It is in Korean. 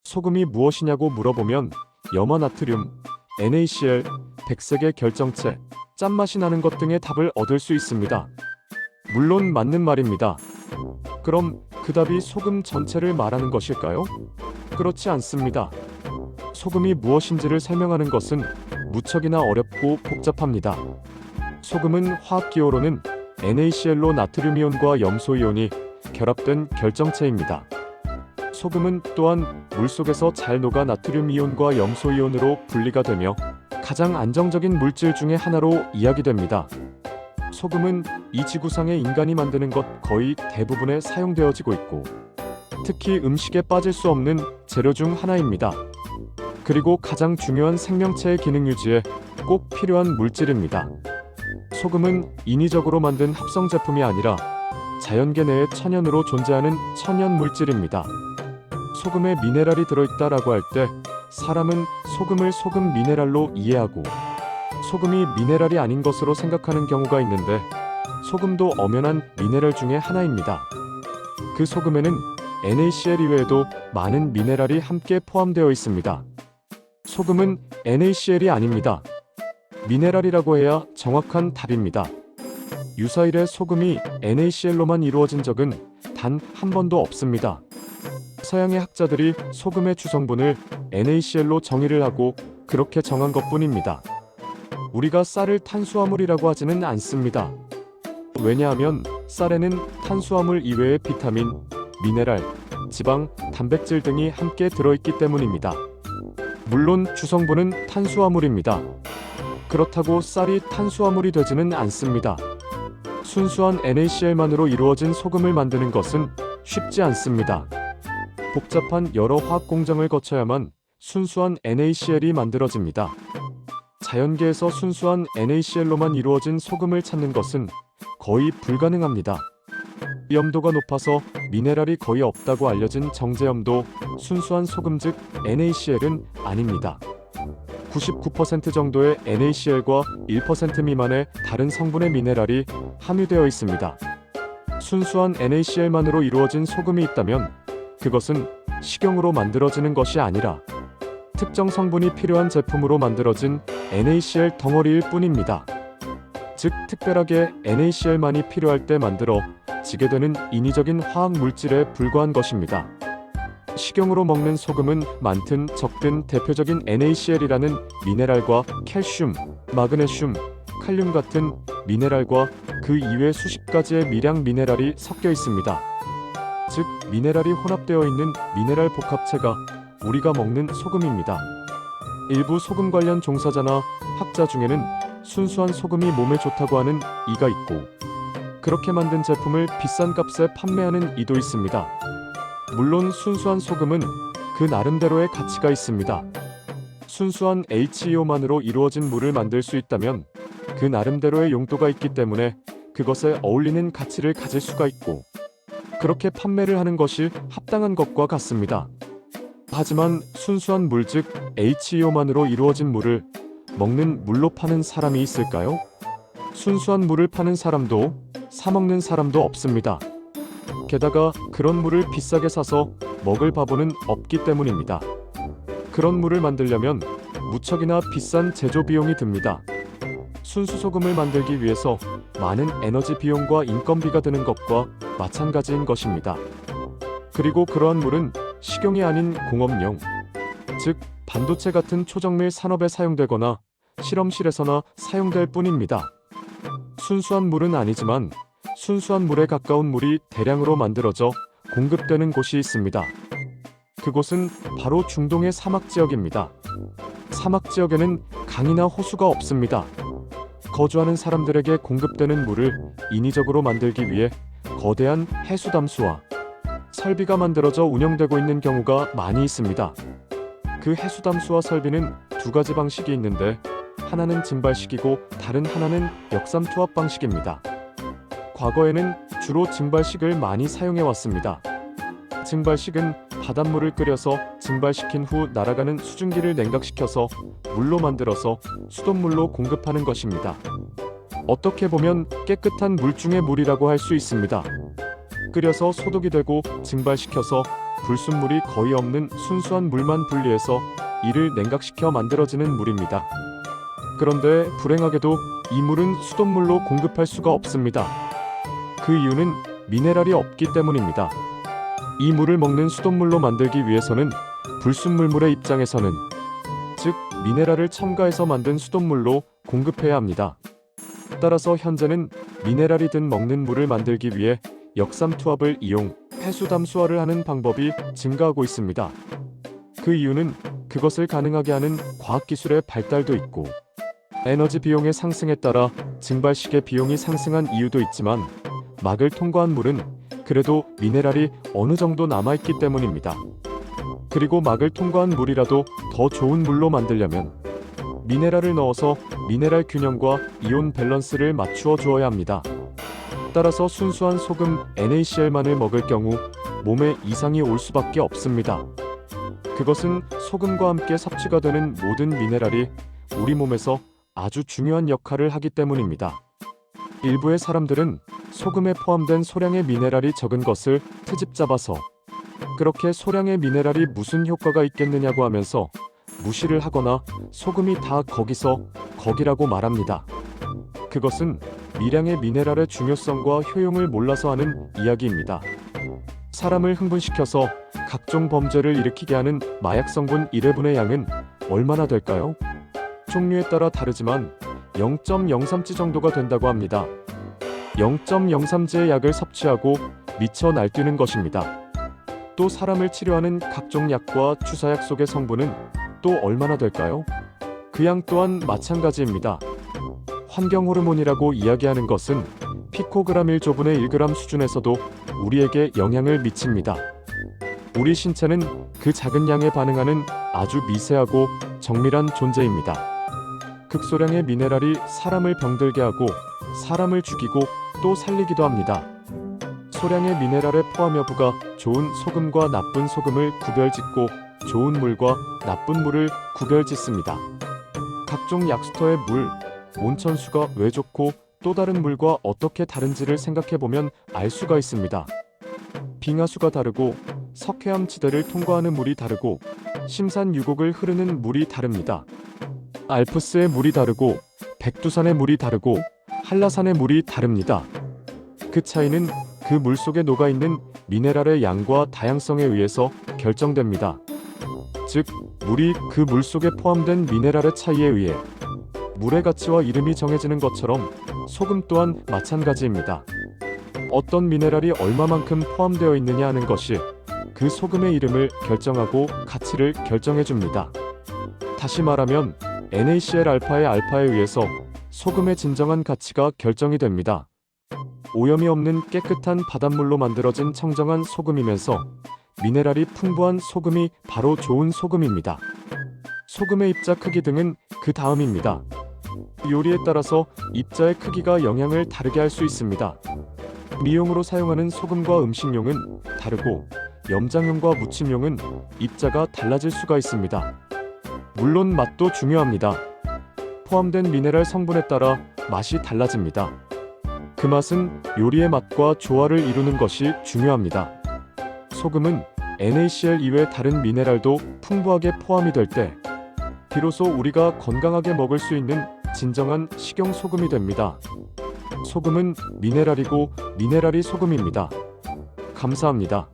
소금이 무엇이냐고 물어보면 염화나트륨, NaCl, 백색의 결정체, 짠맛이 나는 것 등의 답을 얻을 수 있습니다. 물론 맞는 말입니다. 그럼 그 답이 소금 전체를 말하는 것일까요? 그렇지 않습니다. 소금이 무엇인지를 설명하는 것은 무척이나 어렵고 복잡합니다. 소금은 화학기호로는 NaCl로 나트륨이온과 염소이온이 결합된 결정체입니다. 소금은 또한 물속에서 잘 녹아 나트륨이온과 염소이온으로 분리가 되며 가장 안정적인 물질 중의 하나로 이야기됩니다. 소금은 이 지구상의 인간이 만드는 것 거의 대부분에 사용되어지고 있고 특히 음식에 빠질 수 없는 재료 중 하나입니다. 그리고 가장 중요한 생명체의 기능 유지에 꼭 필요한 물질입니다. 소금은 인위적으로 만든 합성 제품이 아니라 자연계 내에 천연으로 존재하는 천연 물질입니다. 소금에 미네랄이 들어있다라고 할 때 사람은 소금을 소금 미네랄로 이해하고 소금이 미네랄이 아닌 것으로 생각하는 경우가 있는데 소금도 엄연한 미네랄 중의 하나입니다. 그 소금에는 NaCl 이외에도 많은 미네랄이 함께 포함되어 있습니다. 소금은 NaCl이 아닙니다. 미네랄이라고 해야 정확한 답입니다. 유사일의 소금이 NaCl로만 이루어진 적은 단 한 번도 없습니다. 서양의 학자들이 소금의 주성분을 NaCl로 정의를 하고 그렇게 정한 것뿐입니다. 우리가 쌀을 탄수화물이라고 하지는 않습니다. 왜냐하면 쌀에는 탄수화물 이외의 비타민, 미네랄, 지방, 단백질 등이 함께 들어있기 때문입니다. 물론 주성분은 탄수화물입니다. 그렇다고 쌀이 탄수화물이 되지는 않습니다. 순수한 NaCl만으로 이루어진 소금을 만드는 것은 쉽지 않습니다. 복잡한 여러 화학 공정을 거쳐야만 순수한 NaCl이 만들어집니다. 자연계에서 순수한 NaCl로만 이루어진 소금을 찾는 것은 거의 불가능합니다. 염도가 높아서 미네랄이 거의 없다고 알려진 정제염도 순수한 소금 즉 NaCl은 아닙니다. 99% 정도의 NaCl과 1% 미만의 다른 성분의 미네랄이 함유되어 있습니다. 순수한 NaCl만으로 이루어진 소금이 있다면 그것은 식용으로 만들어지는 것이 아니라 특정 성분이 필요한 제품으로 만들어진 NaCl 덩어리일 뿐입니다. 즉 특별하게 NaCl만이 필요할 때 만들어 지게 되는 인위적인 화학 물질에 불과한 것입니다. 식용으로 먹는 소금은 많든 적든 대표적인 NaCl이라는 미네랄과 칼슘, 마그네슘, 칼륨 같은 미네랄과 그 이외 수십 가지의 미량 미네랄이 섞여 있습니다. 즉 미네랄이 혼합되어 있는 미네랄 복합체가 우리가 먹는 소금입니다. 일부 소금 관련 종사자나 학자 중에는 순수한 소금이 몸에 좋다고 하는 이가 있고 그렇게 만든 제품을 비싼 값에 판매하는 이도 있습니다. 물론 순수한 소금은 그 나름대로의 가치가 있습니다. 순수한 HEO만으로 이루어진 물을 만들 수 있다면 그 나름대로의 용도가 있기 때문에 그것에 어울리는 가치를 가질 수가 있고 그렇게 판매를 하는 것이 합당한 것과 같습니다. 하지만 순수한 물 즉 HEO만으로 이루어진 물을 먹는 물로 파는 사람이 있을까요? 순수한 물을 파는 사람도 사 먹는 사람도 없습니다. 게다가 그런 물을 비싸게 사서 먹을 바보는 없기 때문입니다. 그런 물을 만들려면 무척이나 비싼 제조 비용이 듭니다. 순수 소금을 만들기 위해서 많은 에너지 비용과 인건비가 드는 것과 마찬가지인 것입니다. 그리고 그러한 물은 식용이 아닌 공업용, 즉 반도체 같은 초정밀 산업에 사용되거나 실험실에서나 사용될 뿐입니다. 순수한 물은 아니지만 순수한 물에 가까운 물이 대량으로 만들어져 공급되는 곳이 있습니다. 그곳은 바로 중동의 사막 지역입니다. 사막 지역에는 강이나 호수가 없습니다. 거주하는 사람들에게 공급되는 물을 인위적으로 만들기 위해 거대한 해수담수와 설비가 만들어져 운영되고 있는 경우가 많이 있습니다. 그 해수담수와 설비는 두 가지 방식이 있는데 하나는 증발식이고 다른 하나는 역삼투압 방식입니다. 과거에는 주로 증발식을 많이 사용해 왔습니다. 증발식은 바닷물을 끓여서 증발시킨 후 날아가는 수증기를 냉각시켜서 물로 만들어서 수돗물로 공급하는 것입니다. 어떻게 보면 깨끗한 물 중의 물이라고 할 수 있습니다. 끓여서 소독이 되고 증발시켜서 불순물이 거의 없는 순수한 물만 분리해서 이를 냉각시켜 만들어지는 물입니다. 그런데 불행하게도 이 물은 수돗물로 공급할 수가 없습니다. 그 이유는 미네랄이 없기 때문입니다. 이 물을 먹는 수돗물로 만들기 위해서는 불순물물의 입장에서는, 즉 미네랄을 첨가해서 만든 수돗물로 공급해야 합니다. 따라서 현재는 미네랄이든 먹는 물을 만들기 위해 역삼투압을 이용 해수 담수화를 하는 방법이 증가하고 있습니다. 그 이유는 그것을 가능하게 하는 과학기술의 발달도 있고 에너지 비용의 상승에 따라 증발식의 비용이 상승한 이유도 있지만, 막을 통과한 물은 그래도 미네랄이 어느 정도 남아있기 때문입니다. 그리고 막을 통과한 물이라도 더 좋은 물로 만들려면 미네랄을 넣어서 미네랄 균형과 이온 밸런스를 맞추어 주어야 합니다. 따라서 순수한 소금 NaCl만을 먹을 경우 몸에 이상이 올 수밖에 없습니다. 그것은 소금과 함께 섭취가 되는 모든 미네랄이 우리 몸에서 아주 중요한 역할을 하기 때문입니다. 일부의 사람들은 소금에 포함된 소량의 미네랄이 적은 것을 트집 잡아서 그렇게 소량의 미네랄이 무슨 효과가 있겠느냐고 하면서 무시를 하거나 소금이 다 거기서 거기라고 말합니다. 그것은 미량의 미네랄의 중요성과 효용을 몰라서 하는 이야기입니다. 사람을 흥분시켜서 각종 범죄를 일으키게 하는 마약 성분 1회분의 양은 얼마나 될까요? 종류에 따라 다르지만 0.03지 정도가 된다고 합니다. 0.03지의 약을 섭취하고 미쳐 날뛰는 것입니다. 또 사람을 치료하는 각종 약과 주사약 속의 성분은 또 얼마나 될까요? 그 양 또한 마찬가지입니다. 환경 호르몬이라고 이야기하는 것은 피코그램 1조분의 1g 수준에서도 우리에게 영향을 미칩니다. 우리 신체는 그 작은 양에 반응하는 아주 미세하고 정밀한 존재입니다. 극소량의 미네랄이 사람을 병들게 하고 사람을 죽이고 또 살리기도 합니다. 소량의 미네랄의 포함 여부가 좋은 소금과 나쁜 소금을 구별짓고 좋은 물과 나쁜 물을 구별짓습니다. 각종 약수터의 물, 온천수가 왜 좋고 또 다른 물과 어떻게 다른지를 생각해보면 알 수가 있습니다. 빙하수가 다르고 석회암 지대를 통과하는 물이 다르고 심산유곡을 흐르는 물이 다릅니다. 알프스의 물이 다르고 백두산의 물이 다르고 한라산의 물이 다릅니다. 그 차이는 그 물 속에 녹아있는 미네랄의 양과 다양성에 의해서 결정됩니다. 즉, 물이 그 물 속에 포함된 미네랄의 차이에 의해 물의 가치와 이름이 정해지는 것처럼 소금 또한 마찬가지입니다. 어떤 미네랄이 얼마만큼 포함되어 있느냐 하는 것이 그 소금의 이름을 결정하고 가치를 결정해줍니다. 다시 말하면 NaCl-알파의 알파에 의해서 소금의 진정한 가치가 결정이 됩니다. 오염이 없는 깨끗한 바닷물로 만들어진 청정한 소금이면서 미네랄이 풍부한 소금이 바로 좋은 소금입니다. 소금의 입자 크기 등은 그 다음입니다. 요리에 따라서 입자의 크기가 영향을 다르게 할 수 있습니다. 미용으로 사용하는 소금과 음식용은 다르고 염장용과 무침용은 입자가 달라질 수가 있습니다. 물론 맛도 중요합니다. 포함된 미네랄 성분에 따라 맛이 달라집니다. 그 맛은 요리의 맛과 조화를 이루는 것이 중요합니다. 소금은 NaCl 이외 다른 미네랄도 풍부하게 포함이 될 때 비로소 우리가 건강하게 먹을 수 있는 진정한 식용소금이 됩니다. 소금은 미네랄이고 미네랄이 소금입니다. 감사합니다.